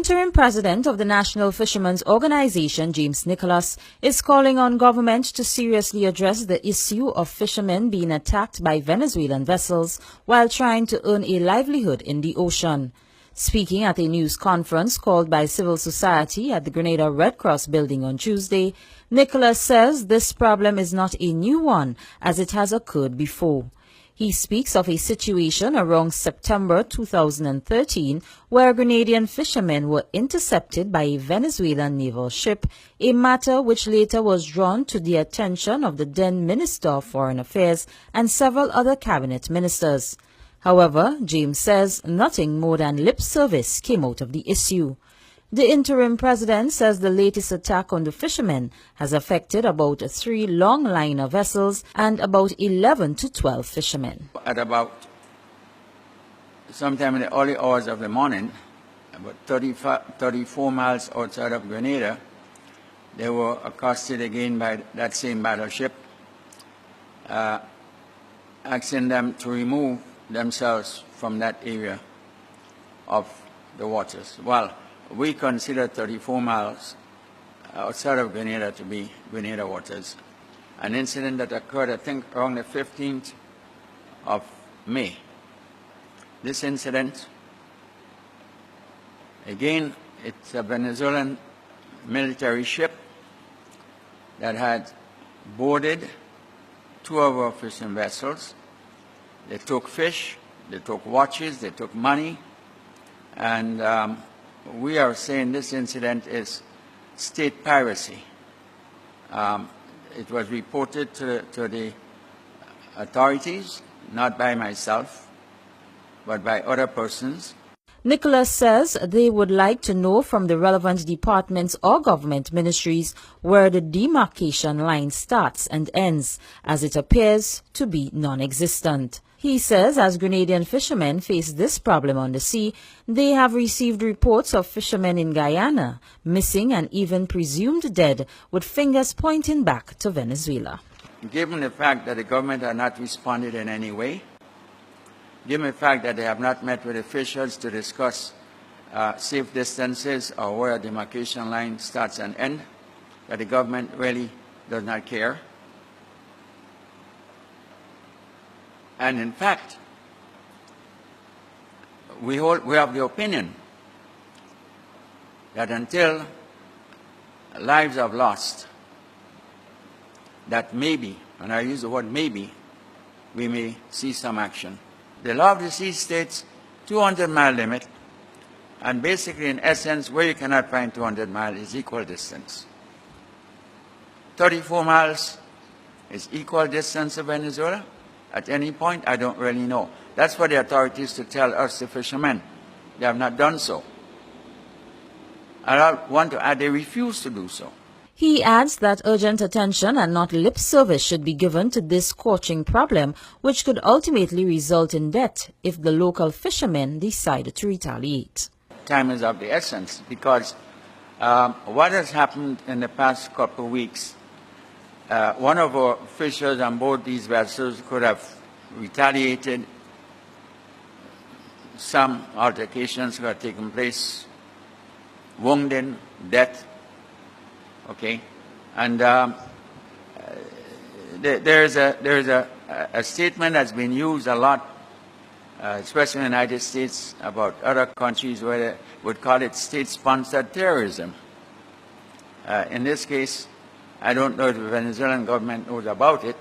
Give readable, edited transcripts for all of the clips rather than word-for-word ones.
interim president of the National Fishermen's Organization, James Nicholas, is calling on government to seriously address the issue of fishermen being attacked by Venezuelan vessels while trying to earn a livelihood in the ocean. Speaking at a news conference called by civil society at the Grenada Red Cross building on Tuesday, Nicholas says this problem is not a new one, as it has occurred before. He speaks of a situation around September 2013 where Grenadian fishermen were intercepted by a Venezuelan naval ship, a matter which later was drawn to the attention of the then Minister of Foreign Affairs and several other cabinet ministers. However, James says nothing more than lip service came out of the issue. The interim president says the latest attack on the fishermen has affected about 3 long liner vessels and about 11 to 12 fishermen. At about sometime in the early hours of the morning, about 34 miles outside of Grenada, they were accosted again by that same battleship, asking them to remove themselves from that area of the waters. Well, we consider 34 miles outside of Grenada to be Grenada waters. An incident that occurred, I think, around the 15th of May. This incident, again, it's a Venezuelan military ship that had boarded 2 of our fishing vessels. They took fish, they took watches, they took money, and we are saying this incident is state piracy. It was reported to the authorities, not by myself, but by other persons. Nicholas says they would like to know from the relevant departments or government ministries where the demarcation line starts and ends, as it appears to be non-existent. He says as Grenadian fishermen face this problem on the sea, they have received reports of fishermen in Guyana missing and even presumed dead, with fingers pointing back to Venezuela. Given the fact that the government has not responded in any way, given the fact that they have not met with officials to discuss safe distances or where a demarcation line starts and ends, that the government really does not care. And in fact, we have the opinion that until lives are lost, that maybe, and I use the word maybe, we may see some action. The law of the sea states 200-mile limit, and basically in essence where you cannot find 200 miles is equal distance. 34 miles is equal distance to Venezuela. At any point, I don't really know. That's for the authorities to tell us, the fishermen. They have not done so. And I want to add, they refuse to do so. He adds that urgent attention and not lip service should be given to this scorching problem, which could ultimately result in death if the local fishermen decide to retaliate. Time is of the essence, because what has happened in the past couple of weeks, one of our fishers on board these vessels could have retaliated. Some altercations could have taken place, wounding, death. Okay, and there is a statement that's been used a lot, especially in the United States, about other countries where they would call it state-sponsored terrorism. In this case, I don't know if the Venezuelan government knows about it,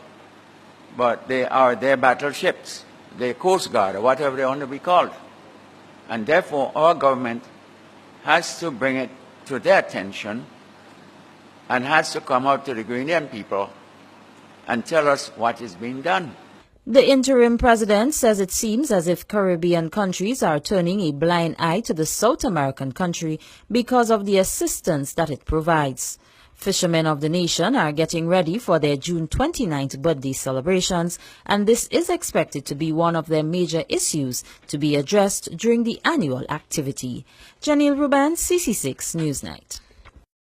but they are their battleships, their Coast Guard, or whatever they want to be called. And therefore, our government has to bring it to their attention and has to come out to the Grenadian people and tell us what is being done. The interim president says it seems as if Caribbean countries are turning a blind eye to the South American country because of the assistance that it provides. Fishermen of the nation are getting ready for their June 29th birthday celebrations, and this is expected to be one of their major issues to be addressed during the annual activity. Janelle Ruban, CC6 Newsnight.